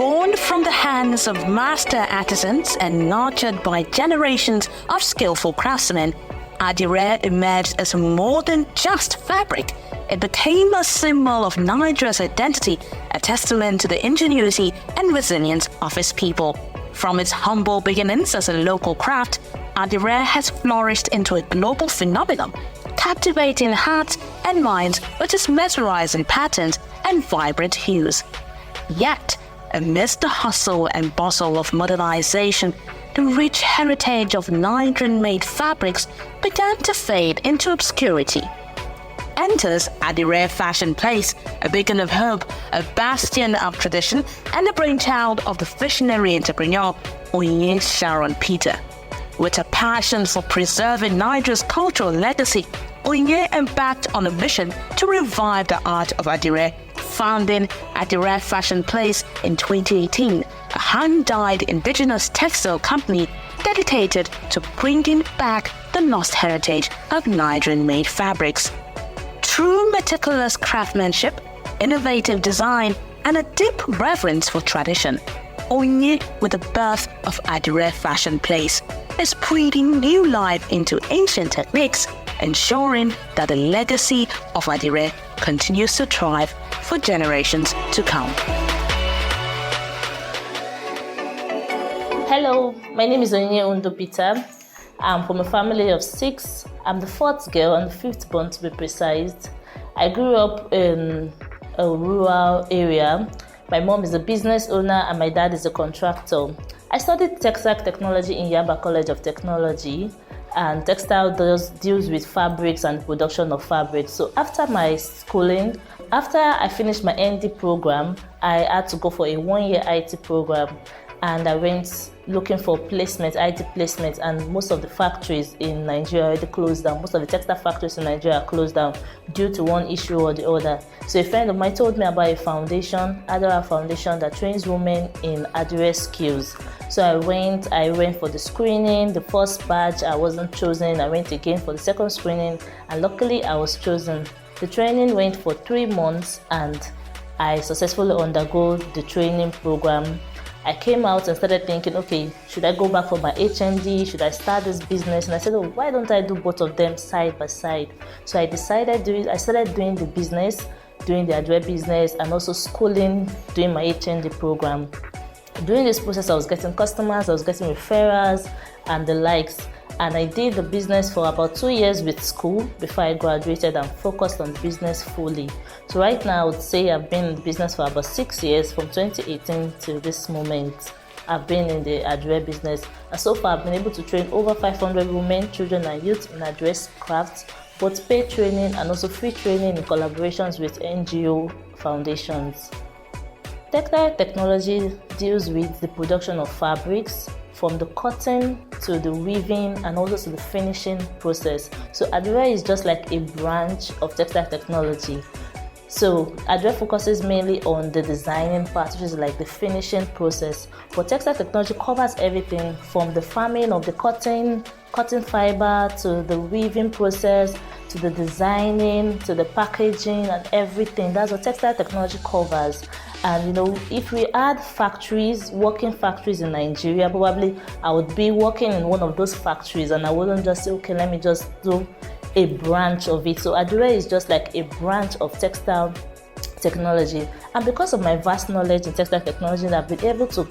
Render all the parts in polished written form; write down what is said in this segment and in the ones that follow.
Born from the hands of master artisans and nurtured by generations of skillful craftsmen, Adire emerged as more than just fabric. It became a symbol of Nigeria's identity, a testament to the ingenuity and resilience of its people. From its humble beginnings as a local craft, Adire has flourished into a global phenomenon, captivating hearts and minds with its mesmerizing patterns and vibrant hues. Yet, amidst the hustle and bustle of modernization, the rich heritage of Nigerian-made fabrics began to fade into obscurity. Enters Adire Fashion Place, a beacon of hope, a bastion of tradition, and a brainchild of the visionary entrepreneur Onyinye Sharon Peter. With a passion for preserving Nigeria's cultural legacy, Onyinye embarked on a mission to revive the art of Adire, founding Adire Fashion Place in 2018, a hand-dyed indigenous textile company dedicated to bringing back the lost heritage of Nigerian-made fabrics. Through meticulous craftsmanship, innovative design, and a deep reverence for tradition, Onyinye, with the birth of Adire Fashion Place, is breathing new life into ancient techniques, ensuring that the legacy of Adire continues to thrive for generations to come. Hello, my name is Onyinye Peter. I'm from a family of 6. I'm the 4th girl and the 5th born, to be precise. I grew up in a rural area. My mom is a business owner and my dad is a contractor. I studied textile technology in Yaba College of Technology, and textile deals with fabrics and production of fabrics. So after my schooling, after I finished my ND program, I had to go for a 1-year IT program, and I went looking for placement, IT placement, and most of the factories in Nigeria already closed down. Most of the textile factories in Nigeria are closed down due to one issue or the other. So a friend of mine told me about a foundation, Adire Foundation, that trains women in Adire skills. So I went for the screening. The first batch I wasn't chosen. I went again for the second screening, and luckily I was chosen. The training went for 3 months and I successfully undergo the training program. I came out and started thinking, okay, should I go back for my HND? Should I start this business? And I said, oh, why don't I do both of them side by side? So I started doing the business, doing the Adire business, and also schooling, doing my HND program. During this process, I was getting customers, I was getting referrals, and the likes. And I did the business for about 2 years with school before I graduated and focused on business fully. So right now, I would say I've been in the business for about 6 years, from 2018 to this moment. I've been in the Adire business, and so far I've been able to train over 500 women, children, and youth in Adire crafts, both paid training and also free training in collaborations with NGO foundations. Textile technology deals with the production of fabrics, from the cotton to the weaving and also to the finishing process. So Adire is just like a branch of textile technology. So Adire focuses mainly on the designing part, which is like the finishing process. But textile technology covers everything from the farming of the cotton fiber, to the weaving process, to the designing, to the packaging and everything. That's what textile technology covers. And if we add working factories in Nigeria, probably I would be working in one of those factories, and I wouldn't just say, okay, let me just do a branch of it. So Adire is just like a branch of textile technology. And because of my vast knowledge in textile technology, I've been able to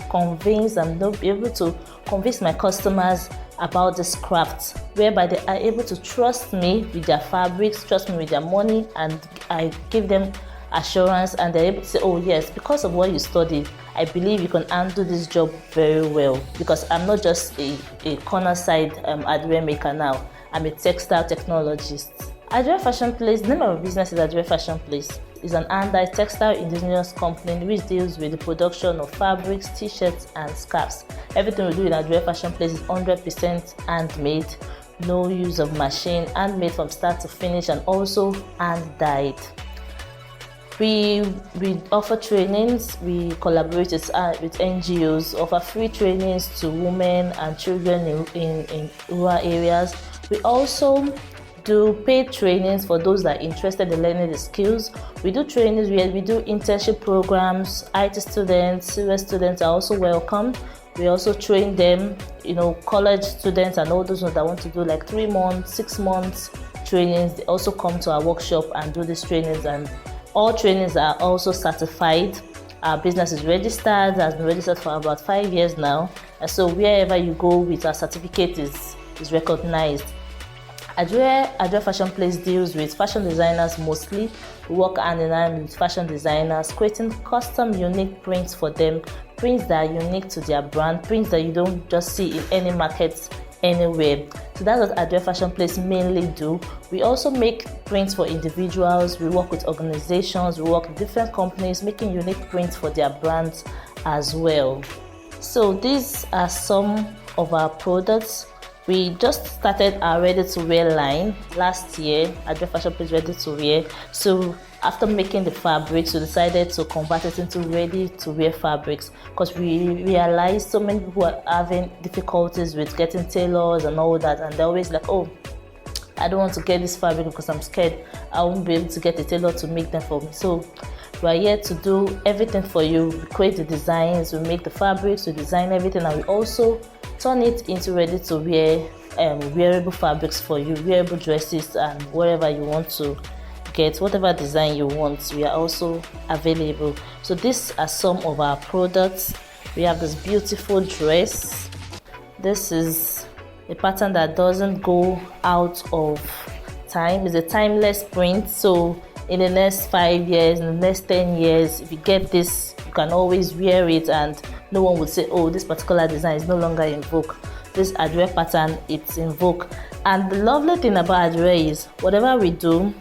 convince my customers about this craft, whereby they are able to trust me with their fabrics, trust me with their money, and I give them assurance, and they're able to say, oh yes, because of what you studied, I believe you can handle this job very well, because I'm not just a corner side Adire maker now, I'm a textile technologist. Adire Fashion Place, the name of our business is Adire Fashion Place. It's an hand-dyed textile indigenous company which deals with the production of fabrics, t-shirts and scarves. Everything we do in Adire Fashion Place is 100% handmade, no use of machine, handmade from start to finish, and also hand-dyed. We offer trainings, we collaborate with NGOs, offer free trainings to women and children in rural areas. We also do paid trainings for those that are interested in learning the skills. We do trainings where we do internship programs. IT students, CS students are also welcome. We also train them, college students and all those that want to do like 3 months, 6 months trainings. They also come to our workshop and do these trainings, and all trainings are also certified. Our business is registered, has been registered for about 5 years now, and so wherever you go with our certificate is recognized. Adre Fashion Place deals with fashion designers mostly. We work hand in hand with fashion designers, creating custom, unique prints for them, prints that are unique to their brand, prints that you don't just see in any market anywhere. So that's what Adre Fashion Place mainly do. We also make prints for individuals. We work with organizations. We work with different companies, making unique prints for their brands as well. So these are some of our products. We just started our ready-to-wear line last year, Adre Fashion Place ready-to-wear. So after making the fabrics, we decided to convert it into ready-to-wear fabrics, because we realized so many people are having difficulties with getting tailors and all that, and they're always like, oh, I don't want to get this fabric because I'm scared I won't be able to get a tailor to make them for me. So we're here to do everything for you. We create the designs, we make the fabrics, we design everything, and we also turn it into ready-to-wear wearable fabrics for you, wearable dresses, and wherever you want to get whatever design you want, we are also available. So these are some of our products. We have this beautiful dress. This is a pattern that doesn't go out of time. It's a timeless print, so in the next 5 years, in the next 10 years, if you get this, you can always wear it and no one would say, oh, this particular design is no longer in vogue. This Adre pattern, it's in vogue. And the lovely thing about Adre is whatever we do,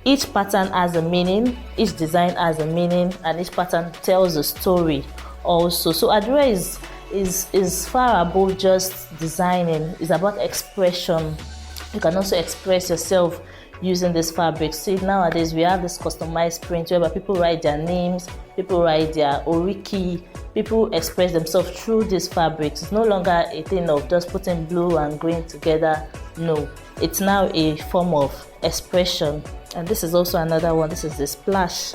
each pattern has a meaning, each design has a meaning, and each pattern tells a story also. So Adre is far above just designing. It's about expression. You can also express yourself using this fabric. See, nowadays we have this customized print where people write their names, people write their oriki, people express themselves through these fabrics. It's no longer a thing of just putting blue and green together. No, it's now a form of expression. And this is also another one. This is the splash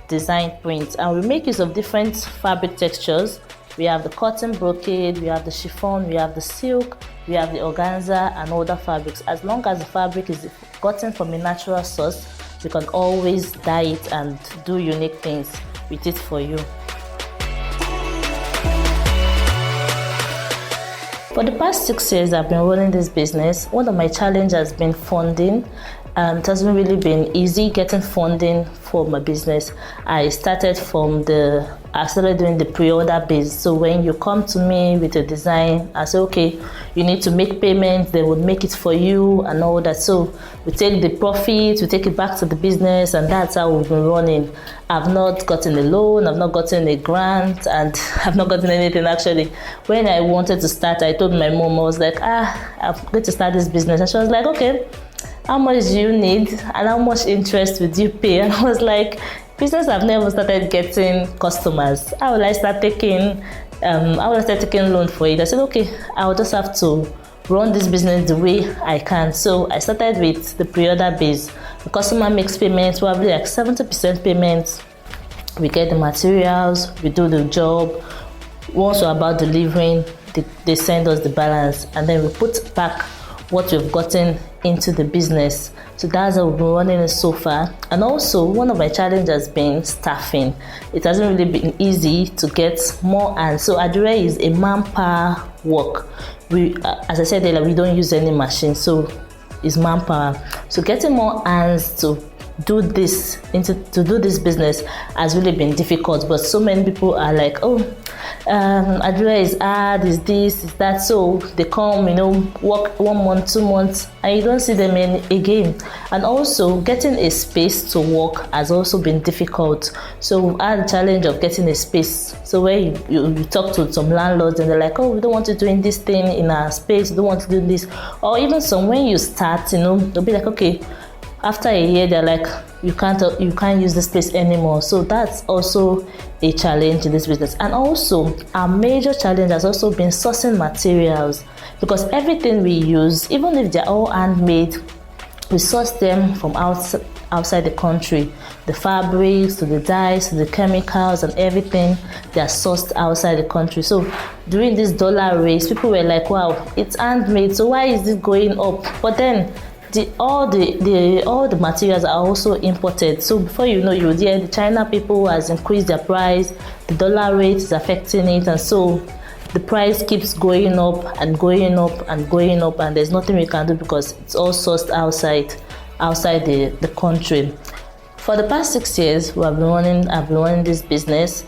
design print, and we make use of different fabric textures. We have the cotton brocade, we have the chiffon, we have the silk, we have the organza and other fabrics. As long as the fabric is gotten from a natural source, you can always dye it and do unique things with it for you. For the past 6 years I've been running this business, one of my challenges has been funding. It hasn't really been easy getting funding for my business. I started doing the pre-order base. So when you come to me with a design, I say, okay, you need to make payment, they would make it for you and all that. So we take the profit, we take it back to the business, and that's how we've been running. I've not gotten a loan, I've not gotten a grant, and I've not gotten anything actually. When I wanted to start, I told my mom, I was like, I'm going to start this business. And she was like, okay, how much do you need and how much interest would you pay? And I was like, business, I've never started getting customers. How will I start taking loan for it? I said, okay, I'll just have to run this business the way I can. So I started with the pre-order base. The customer makes payments, probably like 70% payments. We get the materials, we do the job. Once we're about delivering, they send us the balance, and then we put back what we've gotten into the business. So that's how we've been running it so far. And also, one of my challenges has been staffing. It hasn't really been easy to get more hands. So Adre is a manpower work. We, as I said earlier, we don't use any machine, so it's manpower. So getting more hands to do this business has really been difficult. But so many people are like, oh, Adre is hard, is this, is that. So they come, work 1 month, 2 months, and you don't see them again. And also getting a space to work has also been difficult. So we've had a challenge of getting a space. So when you talk to some landlords and they're like, oh, we don't want you doing this thing in our space, we don't want to do this. Or even some, when you start, they'll be like, okay, after a year, they're like, you can't use this place anymore. So that's also a challenge in this business. And also, our major challenge has also been sourcing materials, because everything we use, even if they're all handmade, we source them from outside the country. The fabrics, to the dyes, to the chemicals and everything, they are sourced outside the country. So during this dollar race, people were like, wow, it's handmade, so why is it going up? But then all the materials are also imported. So before you know, you would hear the China people has increased their price, the dollar rate is affecting it, and so the price keeps going up and going up and going up, and there's nothing we can do because it's all sourced outside the country. For the past 6 years, I've been running this business.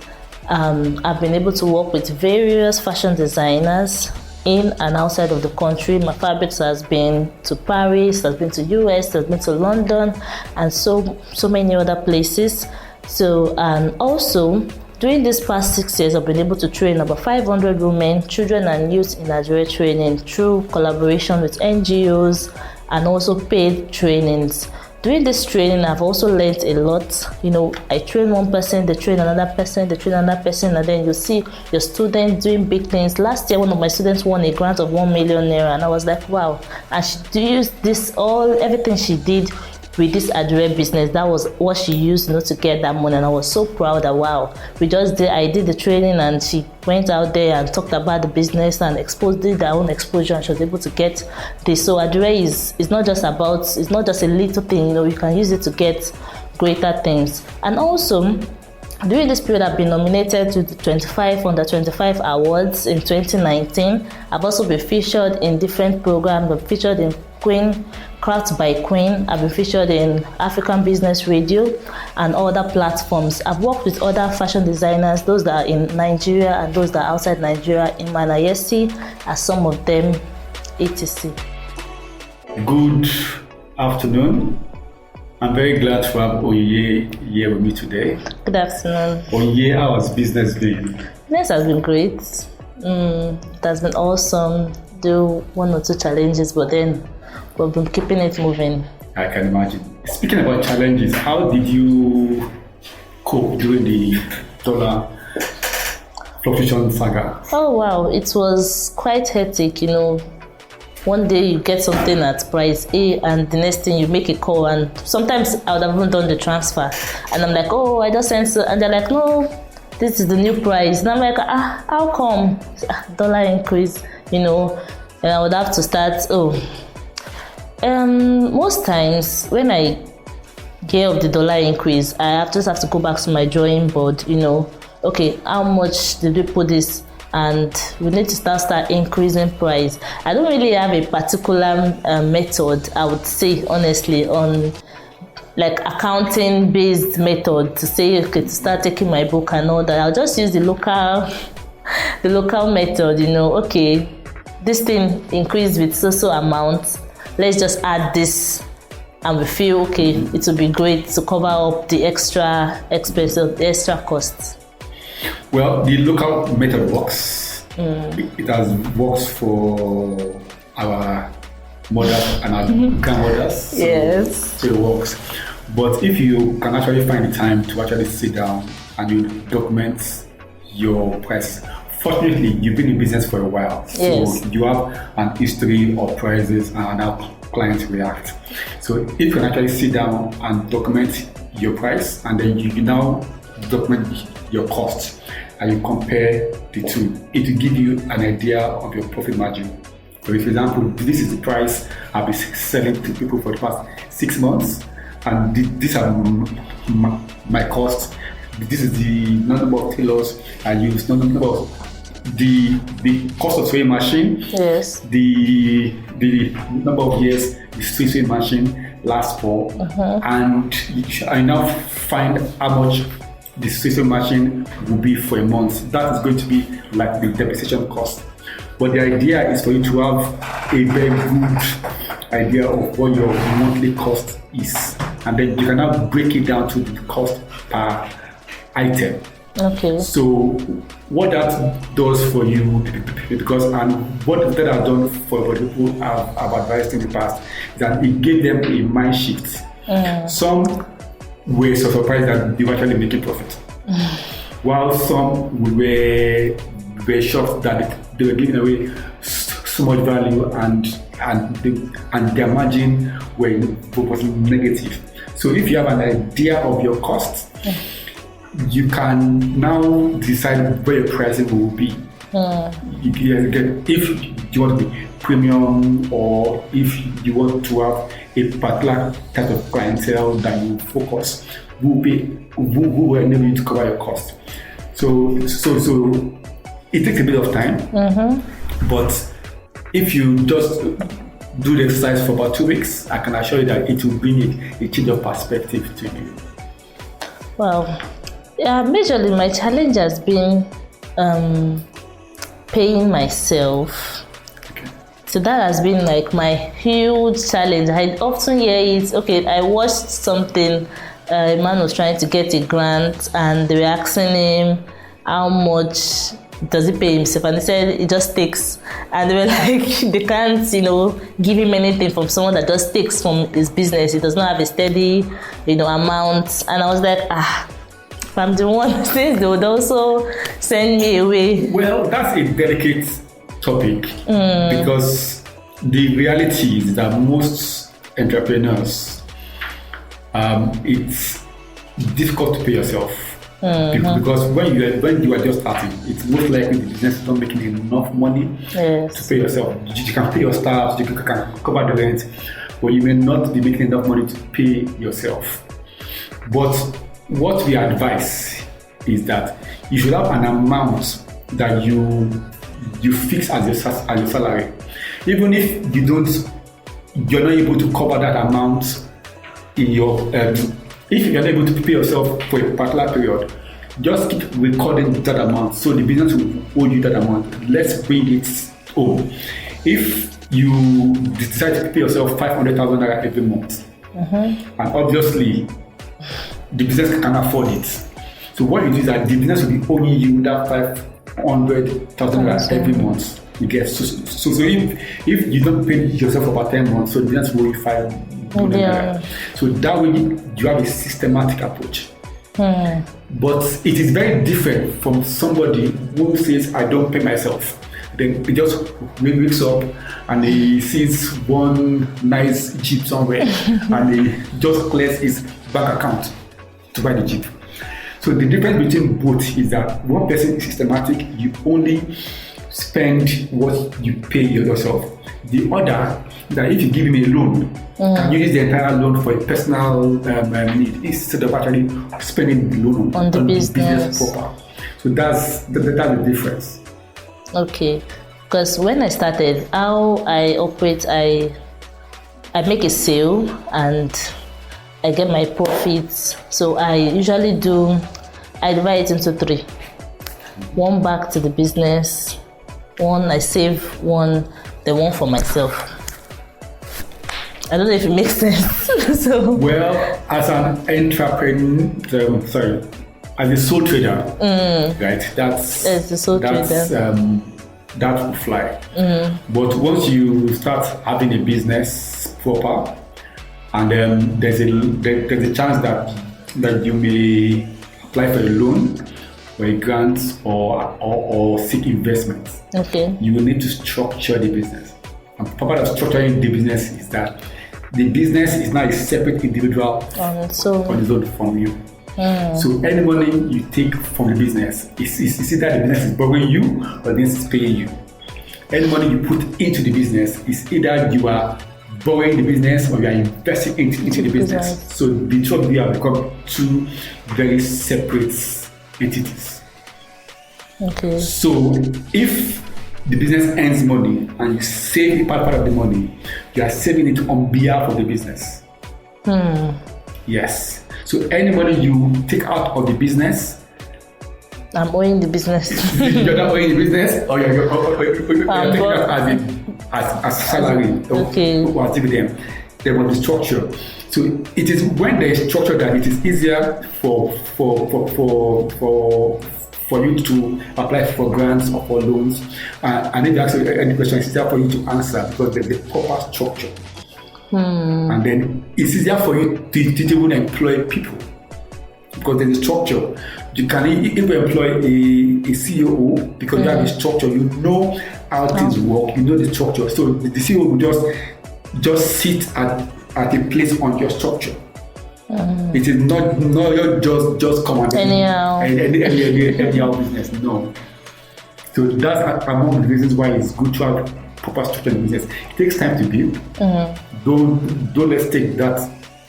I've been able to work with various fashion designers in and outside of the country. My fabrics has been to Paris, has been to US, has been to London, and so many other places. So, and also during these past 6 years, I've been able to train about 500 women, children and youth in Nigeria training through collaboration with NGOs and also paid trainings. During this training, I've also learned a lot. You know, I train one person, they train another person, and then you see your students doing big things. Last year, one of my students won a grant of 1 million naira, and I was like, wow. And she used everything she did with this Adire business. That was what she used, to get that money. And I was so proud that, wow, I did the training, and she went out there and talked about the business and did her own exposure, and she was able to get this. So Adire is not just a little thing, you can use it to get greater things. And also, during this period, I've been nominated to the Under 25 Awards in 2019. I've also been featured in different programs. I've been featured in Craft by Queen. I've been featured in African Business Radio and other platforms. I've worked with other fashion designers, those that are in Nigeria and those that are outside Nigeria, in Manayesi, as some of them, etc. Good afternoon. I'm very glad to have Onyinye here with me today. Good afternoon. Onyinye, how has business been? Business has been great. It has been awesome. Do one or two challenges, but then we've been keeping it moving. I can imagine. Speaking about challenges, how did you cope during the dollar fluctuation saga? Oh wow, it was quite hectic, One day you get something at price A, and the next thing you make a call, and sometimes I would have even done the transfer, and I'm like, oh, I just sent, and they're like, no, this is the new price, and I'm like, how come? Dollar increase, and I would have to start. Most times when I hear of the dollar increase, I just have to go back to my drawing board. Okay, how much did we put this? And we need to start increasing price. I don't really have a particular method, I would say honestly, on like accounting based method to say, okay, to start taking my book and all that. I'll just use the local method, okay, this thing increased with so amount, let's just add this, and we feel okay, it will be great to cover up the extra expense of the extra costs. Well, the local method works. It has worked for our mothers and our grandmothers. So, yes. So it works. But if you can actually find the time to actually sit down and you document your prices. Fortunately, you've been in business for a while. So yes. You have an history of prices and how clients react. So if you can actually sit down and document your price, and then you now document your costs, and you compare the two, it will give you an idea of your profit margin. So if, for example, this is the price I've been selling to people for the past 6 months, and these are my costs. This is the number of tailors I use, number of the cost of sewing machine, yes, the number of years the sewing machine lasts for, and I now find how much the sewing machine will be for a month. That is going to be like the depreciation cost. But the idea is for you to have a very good idea of what your monthly cost is, and then you can now break it down to the cost per item. Okay. So what that does for you, because and what that has done for people who have advised in the past, is that it gave them a mind shift. Some were so surprised that they were actually making profit, while some were shocked that they were giving away so much value and and their margin was negative. So if you have an idea of your costs, you can now decide where your pricing will be. If you want to be premium, or if you want to have a particular type of clientele that you focus, who will enable you to cover your costs. So it takes a bit of time, but if you just do the exercise for about 2 weeks, I can assure you that it will bring a change of perspective to you. Well, yeah, majorly my challenge has been paying myself. Okay. So that has been like my huge challenge. I often hear it, okay, I watched something, a man was trying to get a grant and they were asking him how much does he pay himself, and he said it just takes, and they were like, they can't, give him anything from someone that just takes from his business. He does not have a steady, amount. And I was like, if I'm the one, since they would also send me away. Well, that's a delicate topic because the reality is that most entrepreneurs, it's difficult to pay yourself. Because when you are just starting, it's most likely the business is not making enough money to pay yourself. You can pay your staff, you can cover the rent, but you may not be making enough money to pay yourself. But what we advise is that you should have an amount that you fix as your salary. Even if you're not able to cover that amount in your if you're not able to pay yourself for a particular period, just keep recording that amount so the business will owe you that amount. Let's bring it home. If you decide to pay yourself 500,000 naira every month, and obviously the business can afford it, so what you do is that the business will be owing you that 500,000 naira every month. You get so if you don't pay yourself for about 10 months, so the business will owe you 5. So that way you have a systematic approach. But it is very different from somebody who says, I don't pay myself. Then he just wakes up and he sees one nice Jeep somewhere and he just clears his bank account to buy the Jeep. So the difference between both is that one person is systematic, you only spend what you pay yourself. The other, that if you give him a loan, can you use the entire loan for a personal need instead of actually spending the loan on the business proper. So that's the difference. Okay, because when I started, how I operate, I make a sale and I get my profits. So I usually I divide it into 3. One back to the business, one I save, one the one for myself. I don't know if it makes sense. So. Well, as an entrepreneur, as a sole trader, right? That's the sole trader. That will fly. But once you start having a business proper, and there's a chance that you may apply for a loan, or a grant, or seek investments. Okay. You will need to structure the business. And part of structuring the business is that the business is not a separate individual on its own from you. So any money you take from the business, is either the business is borrowing you or the business is paying you. Any money you put into the business is either you are borrowing the business or you are investing into the business. So the two of you have become 2 very separate entities. Okay. So if the business earns money and you save a part of the money, you are saving it on behalf of the business. Yes. So any money you take out of the business, I'm owing the business. You're not owing the business, or you're taking it as salary. Okay. Or dividend. There was the structure. So it is when there is structure that it is easier for you to apply for grants or for loans. And if you ask any question, it's easier for you to answer because there's the proper structure. And then it's easier for you to even employ people because there's a structure. You can even employ a COO because you have a structure. You know how things work. You know the structure. So the COO will just sit at a place on your structure. It is not just come and anyhow business. No. So that's among the reasons why it's good to have proper structure in business. It takes time to build. Don't let's take that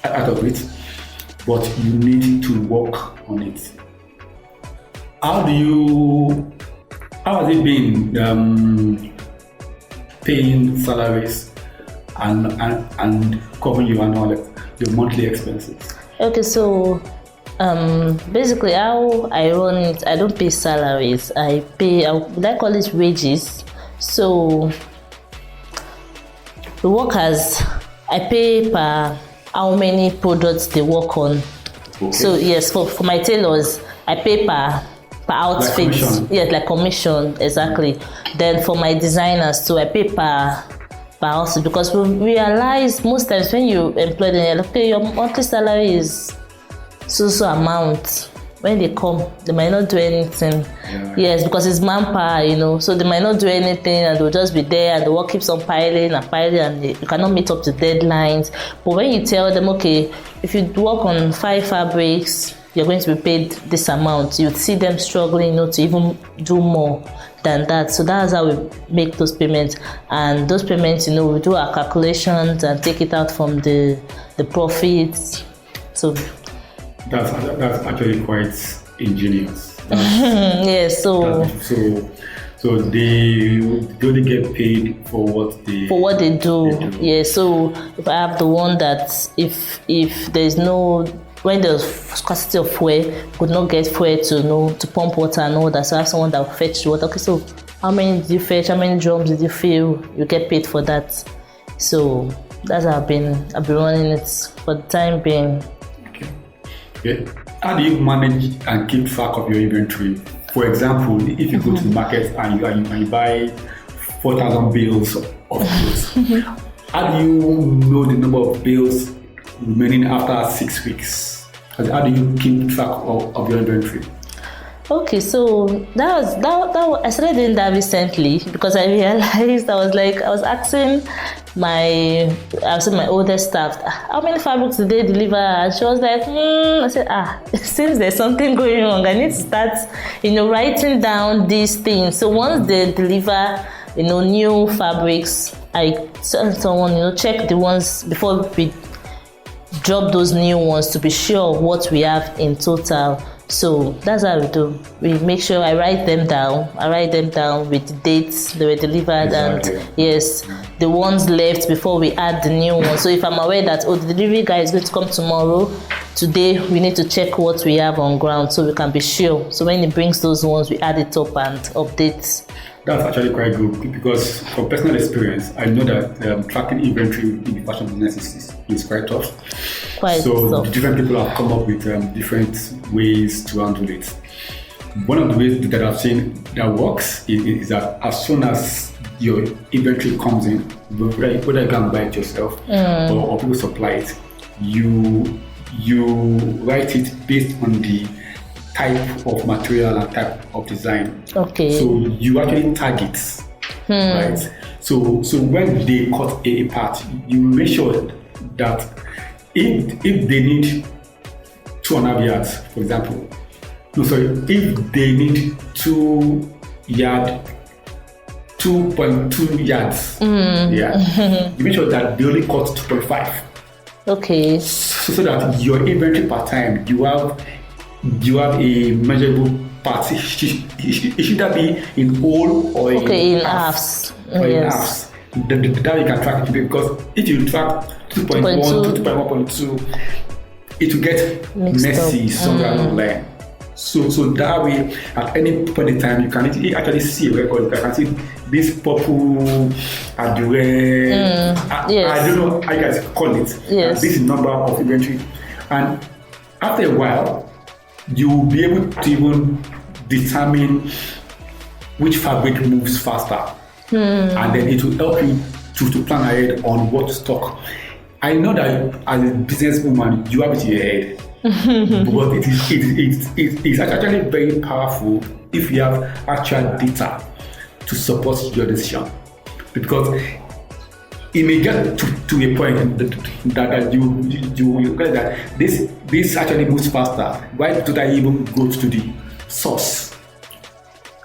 out of it, but you need to work on it. How has it been paying salaries and covering your monthly expenses? Okay, so basically how I run it, I don't pay salaries. I call it wages. So the workers, I pay per how many products they work on. Okay. So yes, for my tailors, I pay per outfit. Yes, like commission, exactly. Then for my designers too, I pay per outfit, because we realize most times when you employ them, you're like, okay, your monthly salary is so amount. When they come, they might not do anything. Yeah. Yes, because it's manpower, so they might not do anything, and they'll just be there, and the work keeps on piling, and you cannot meet up to deadlines. But when you tell them, okay, if you work on 5 fabrics, you're going to be paid this amount, you'd see them struggling, to even do more than that. So that's how we make those payments. And those payments, we do our calculations and take it out from the profits. So that's actually quite ingenious. Yes. So they only get paid for what they do. Yeah. So if I have the one that if there's when there's scarcity of fuel, could not get fuel to pump water and all that. So I have someone that will fetch the water. Okay, so how many did you fetch? How many drums did you fill? You get paid for that. So that's how I've been running it for the time being. Okay. How do you manage and keep track of your inventory? For example, if you go to the market and you buy 4,000 bales of clothes, how do you know the number of bales remaining after 6 weeks? How do you keep track of your inventory? Okay, so that was I started doing that recently, because I realized I was asking my oldest staff, how many fabrics did they deliver? And she was like, I said, since there's something going on, I need to start, writing down these things. So once they deliver, new fabrics, I tell someone, check the ones before we drop those new ones to be sure of what we have in total. So that's how we do. We make sure I write them down with the dates they were delivered, exactly. And yes, the ones left before we add the new ones. So if I'm aware that the delivery guy is going to come tomorrow, today we need to check what we have on ground so we can be sure. So when he brings those ones, we add it up and update. That's actually quite good, because from personal experience, I know that tracking inventory in the fashion business is quite tough. So different people have come up with different ways to handle it. One of the ways that I've seen that works is that as soon as your inventory comes in, whether you can buy it yourself or people supply it, you write it based on the type of material and type of design. Okay. So you actually tag it, right? So when they cut a part, you make sure that if they need 2.5 yards, for example, if they need 2.2 yards, you make sure that they only cut 2.5. Okay. So that your inventory per time, you have a measurable part. It should that be in whole or in halves. In halves. That you can track it, because if you track 2.1 to 2.1.2, it will get messy somewhere along the line. So that way, at any point in time, you can actually see a record. You can see this purple adure. I don't know how you guys call it. Yes. This is number of inventory, and after a while, you will be able to even determine which fabric moves faster, and then it will help you to plan ahead on what to stock. I know that as a businesswoman, you have it in your head. But it's actually very powerful if you have actual data to support your decision, because it may get to a point that you realize that this actually moves faster. Why do I even go to the source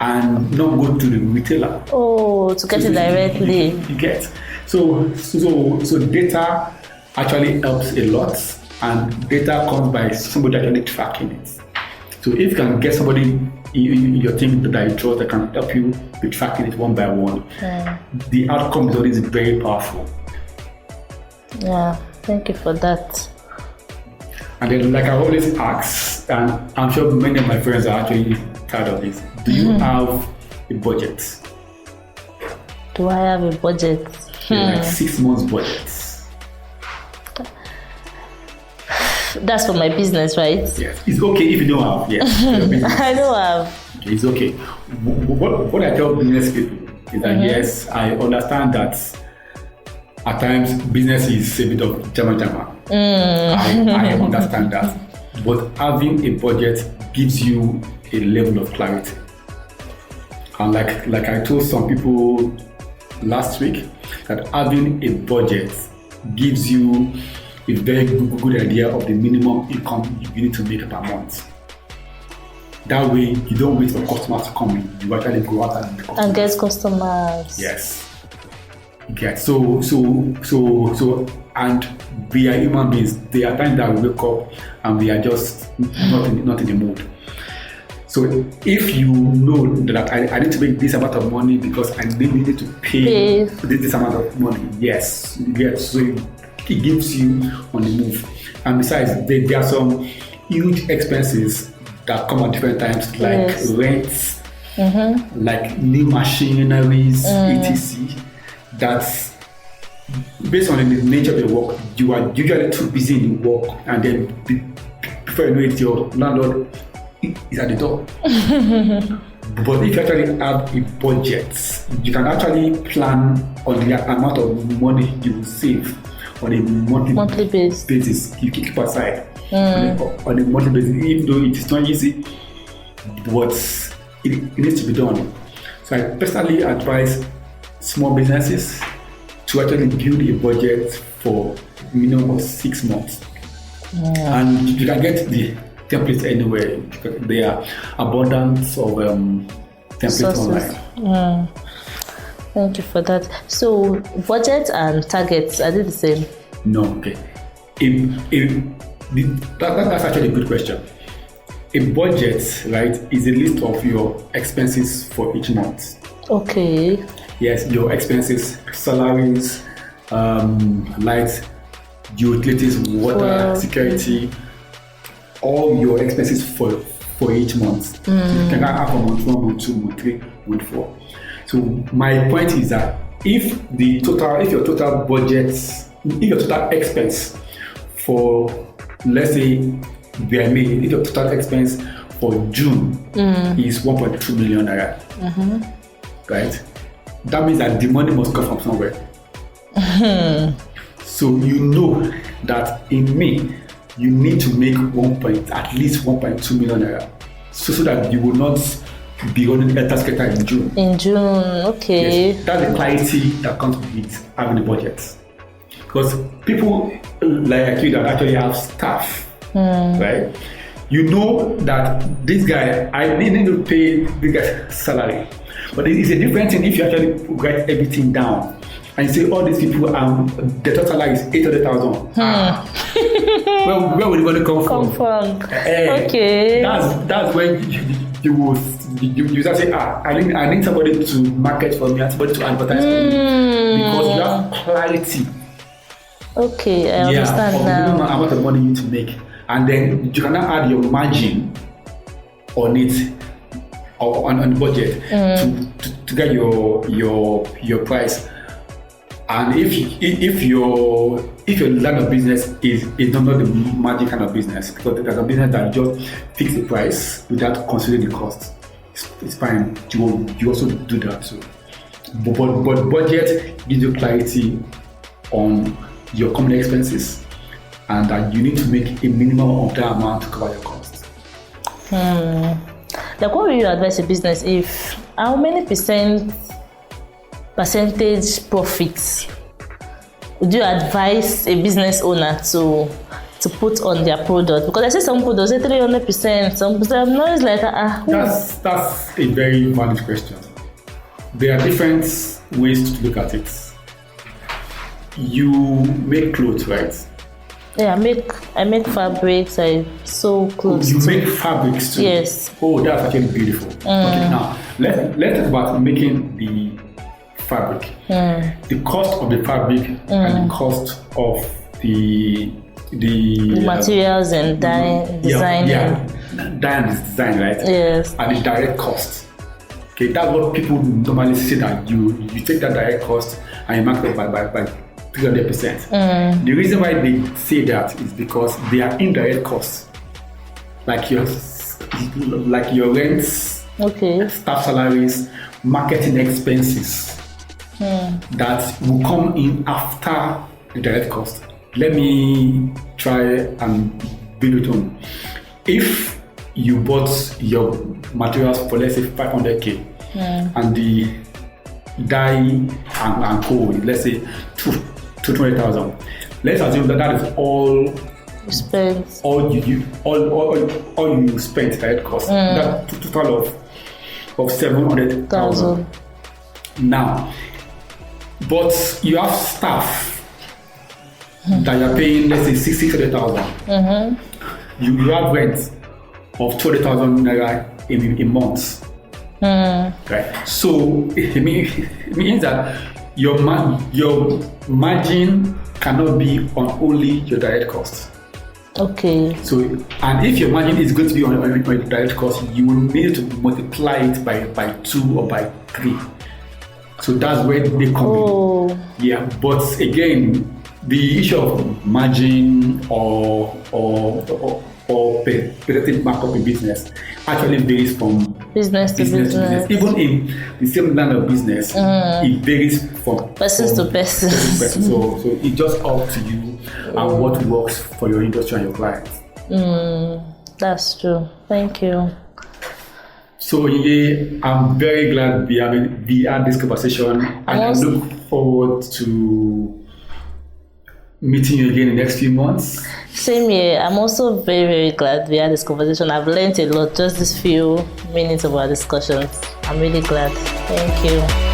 and not go to the retailer? Oh, to get it directly. You get. So data actually helps a lot, and data comes by somebody actually tracking it. So if you can get somebody in your team that you trust that can help you with tracking it one by one, the outcome is always very powerful. Yeah, thank you for that. And then, like I always ask, and I'm sure many of my friends are actually tired of this, do you have a budget? Do I have a budget? Like 6 months budget. That's for my business, right? Yes, it's okay if you don't have. Yes, I don't have. Okay, it's okay. What I tell business people is that yes, I understand that at times business is a bit of jama. I understand that, but having a budget gives you a level of clarity. And like I told some people last week, that having a budget gives you a very good idea of the minimum income you need to make per month. That way, you don't wait for customers to come in. You actually go out and get customers. Yes. Okay. So, and we are human beings. There are times that we wake up and we are just not in the mood. So if you know that I need to make this amount of money because I need to pay this amount of money, yes. So it gives you on the move. And besides, there are some huge expenses that come at different times, like rents, like new machineries, etc. That's based on the nature of the work. You are usually too busy in work, and then before you know it, your landlord is at the door. But if you actually have a budget, you can actually plan on the amount of money you will save on a monthly basis. You keep aside on a monthly basis, even though it is not easy, but it needs to be done. So I personally advise small businesses to actually build a budget for minimum of 6 months. And you can get the templates anywhere. There are abundance of templates online. Thank you for that. So, budget and targets, are they the same? No, okay. That's actually a good question. A budget, right, is a list of your expenses for each month. Okay. Yes, your expenses, salaries, lights, utilities, water, security, all your expenses for each month. You can have a month 1, month 2, month 3, month 4. So my point is that if your total budget, if your total expense for, let's say, if your total expense for June is 1.2 million naira, right? That means that the money must come from somewhere. So you know that in May you need to make at least 1.2 million naira, so that you will not be running a task in June. In June, okay. Yes, that's the clarity that comes with having a budget. Because people like you that actually have staff, right? You know that this guy, I need to pay this guy's salary. But it's a different thing if you actually write everything down and you say all these people, the total salary is 800,000. Where would the money come from? Okay. That's when you start saying, I need somebody to market for me and somebody to advertise for me, because you have clarity. Okay, I understand now. How much of money you need to make, and then you can now add your margin on it, or on the budget to get your price. And if your line of business is not the margin kind of business, because there's a business that just fix the price without considering the cost, it's fine. You also do that too. But budget gives you clarity on your company expenses and that you need to make a minimum of that amount to cover your costs. Like, what will you advise a business if how many percentage profits would you advise a business owner to put on their product? Because I see some products say 300%, some it's like That's a very valid question. There are different ways to look at it. You make clothes, right? Yeah, I make fabrics, I sew clothes. You make fabrics too? Yes. Oh, that's actually beautiful. Okay, now let's talk about making the fabric. The cost of the fabric and the cost of the materials and design. Dyeing is design, right? Yes. And the direct cost. Okay, that's what people normally say, that you take that direct cost and you mark it by 300%. The reason why they say that is because they are indirect costs, like your rents, staff salaries, marketing expenses, that will come in after the direct cost. Let me try and build it on. If you bought your materials for, let's say, 500k, and the dye and co, let's say 200,000. Let's assume that is all spent. All you spent direct cost. That total of 700,000. Now, but you have staff that you're paying, let's say 600,000. You have rent of 200,000 naira in a month. Right? So it means that your margin cannot be on only your direct costs. Okay. So, and if your margin is going to be on your direct cost, you will need to multiply it by 2 or by 3. So that's where they come in. Yeah, but again, the issue of margin or percentage markup in business actually varies from business to business. Even in the same line of business, it varies from person to person. So it's just up to you and what works for your industry and your clients. That's true. Thank you. So yeah, I'm very glad we had this conversation, and I look forward to meeting you again in the next few months. Same here. I'm also very, very glad we had this conversation. I've learned a lot just this few minutes of our discussions. I'm really glad. Thank you.